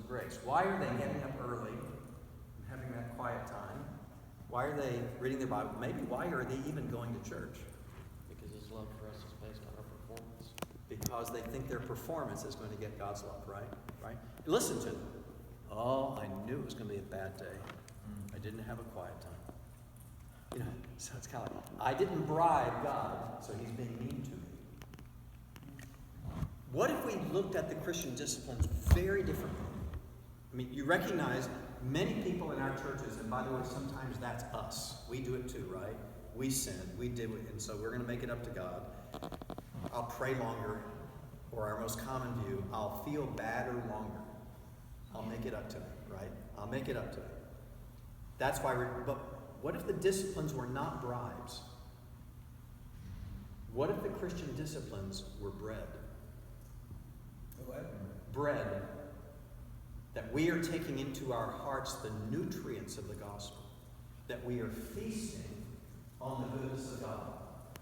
of grace. Why are they getting up early and having that quiet time? Why are they reading their Bible? Maybe why are they even going to church? Because his love for us is based on our performance. Because they think their performance is going to get God's love, right? Listen to them. Oh, I knew it was going to be a bad day. I didn't have a quiet time. So it's kind of like, I didn't bribe God, so he's being mean to me. What if we looked at the Christian disciplines very differently? I mean, you recognize many people in our churches, and by the way, sometimes that's us. We do it too, right? We sin, we do it, and so we're going to make it up to God. I'll pray longer, or our most common view, I'll feel badder longer. I'll make it up to him, right? I'll make it up to him. That's why but what if the disciplines were not bribes? What if the Christian disciplines were bread? Bread. That we are taking into our hearts the nutrients of the gospel. That we are feasting on the goodness of God.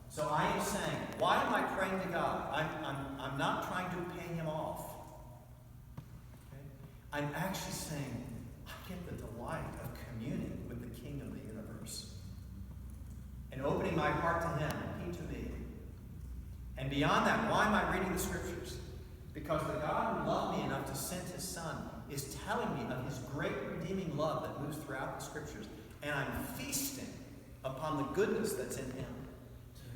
So I am saying, why am I praying to God? I'm not trying to pay him off. Okay? I'm actually saying, I get the delight of communing with the King of the universe. And opening my heart to him, and he to me. And beyond that, why am I reading the scriptures? Because the God who loved me enough to send his Son is telling me of his great redeeming love that moves throughout the scriptures. And I'm feasting upon the goodness that's in him.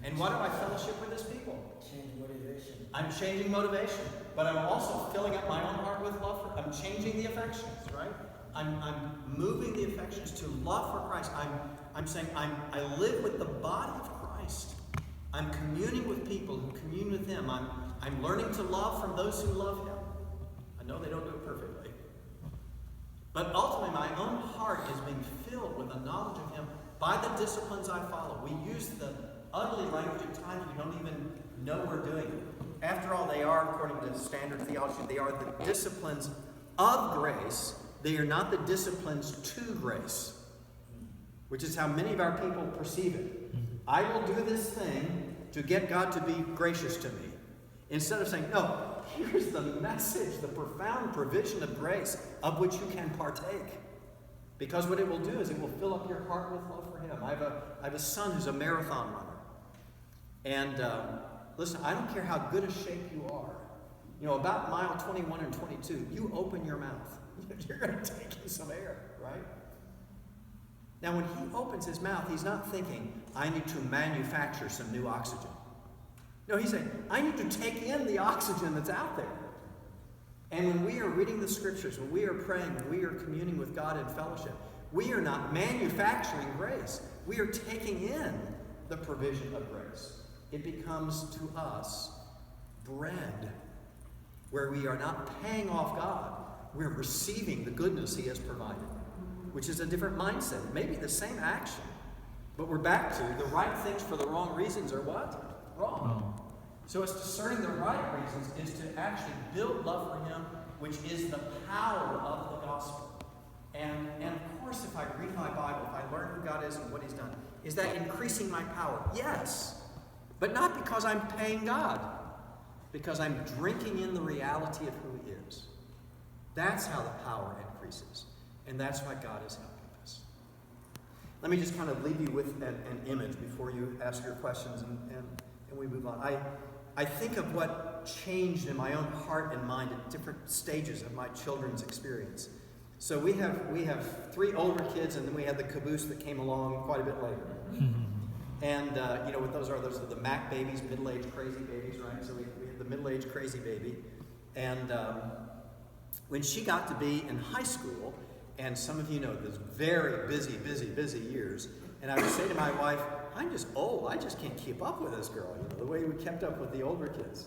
And why do I fellowship with his people? Change motivation. I'm changing motivation. But I'm also filling up my own heart with love for, I'm changing the affections, right? I'm moving the affections to love for Christ. I'm saying I live with the body of Christ. I'm communing with people who commune with him. I'm learning to love from those who love him. I know they don't do it perfectly. But ultimately, my own heart is being filled with the knowledge of him by the disciplines I follow. We use the ugly language at times we don't even know we're doing it. After all, they are, according to standard theology, they are the disciplines of grace. They are not the disciplines to grace, which is how many of our people perceive it. I will do this thing to get God to be gracious to me. Instead of saying, no, here's the message, the profound provision of grace of which you can partake. Because what it will do is it will fill up your heart with love for him. I have a son who's a marathon runner. And listen, I don't care how good a shape you are. About mile 21 and 22, you open your mouth. You're going to take in some air, right? Now, when he opens his mouth, he's not thinking, I need to manufacture some new oxygen. No, he's saying, I need to take in the oxygen that's out there. And when we are reading the scriptures, when we are praying, when we are communing with God in fellowship, we are not manufacturing grace. We are taking in the provision of grace. It becomes to us bread, where we are not paying off God. We're receiving the goodness he has provided, which is a different mindset. It may be the same action, but we're back to the right things for the wrong reasons are what? Wrong. So it's discerning the right reasons is to actually build love for him, which is the power of the gospel. And of course, if I read my Bible, if I learn who God is and what he's done, is that increasing my power? Yes. But not because I'm paying God. Because I'm drinking in the reality of who he is. That's how the power increases. And that's why God is helping us. Let me just kind of leave you with an image before you ask your questions and we move on. I think of what changed in my own heart and mind at different stages of my children's experience. So we have 3 older kids, and then we had the caboose that came along quite a bit later. And what those are the Mac babies, middle-aged crazy babies, right? So we had the middle-aged crazy baby. And when she got to be in high school, and some of you know those very busy years, and I would say to my wife, I'm just old. I just can't keep up with this girl, the way we kept up with the older kids.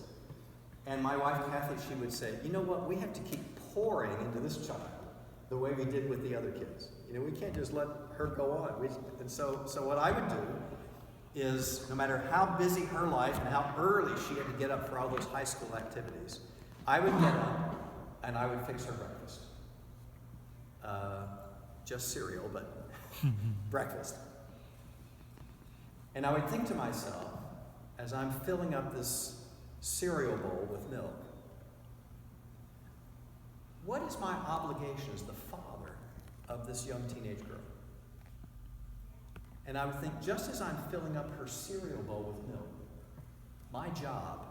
And my wife, Kathy, she would say, you know what? We have to keep pouring into this child the way we did with the other kids. We can't just let her go on. And so what I would do is, no matter how busy her life and how early she had to get up for all those high school activities, I would get up and I would fix her breakfast. Just cereal, but breakfast. And I would think to myself, as I'm filling up this cereal bowl with milk, what is my obligation as the father of this young teenage girl? And I would think, just as I'm filling up her cereal bowl with milk, my job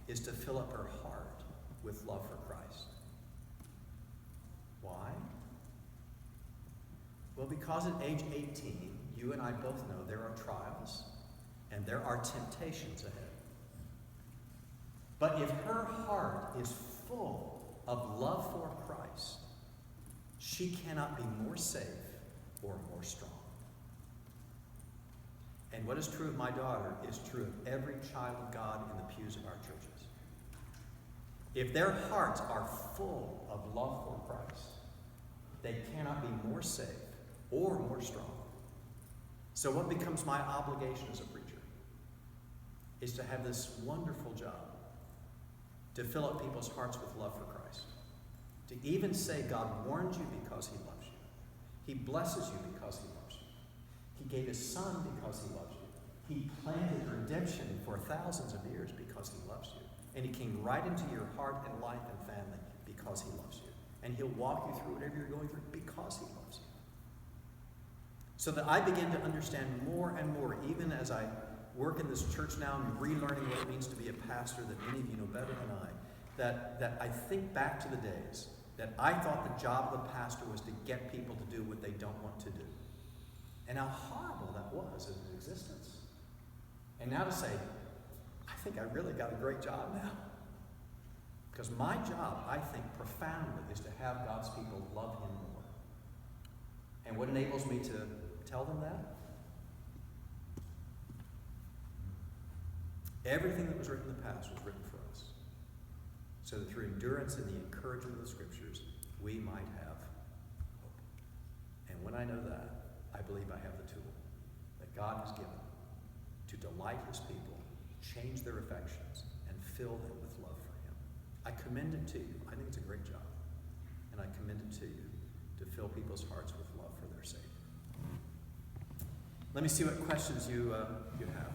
is to fill up her heart with love for Christ. Why? Well, because at age 18, you and I both know there are trials and there are temptations ahead. But if her heart is full of love for Christ, she cannot be more safe or more strong. And what is true of my daughter is true of every child of God in the pews of our churches. If their hearts are full of love for Christ, they cannot be more safe or more strong. So what becomes my obligation as a preacher is to have this wonderful job to fill up people's hearts with love for Christ. To even say God warned you because he loves you. He blesses you because he loves you. He gave his son because he loves you. He planted redemption for thousands of years because he loves you. And he came right into your heart and life and family because he loves you. And he'll walk you through whatever you're going through because he loves you. So that I begin to understand more and more, even as I work in this church now and relearning what it means to be a pastor that many of you know better than I, that I think back to the days that I thought the job of the pastor was to get people to do what they don't want to do. And how horrible that was in his existence. And now to say, I think I really got a great job now. Because my job, I think, profoundly, is to have God's people love him more. And what enables me to tell them that? Everything that was written in the past was written for us, so that through endurance and the encouragement of the Scriptures, we might have hope. And when I know that, I believe I have the tool that God has given to delight his people, change their affections, and fill them with love for him. I commend it to you. I think it's a great job. And I commend it to you to fill people's hearts with love for their Savior. Let me see what questions you have.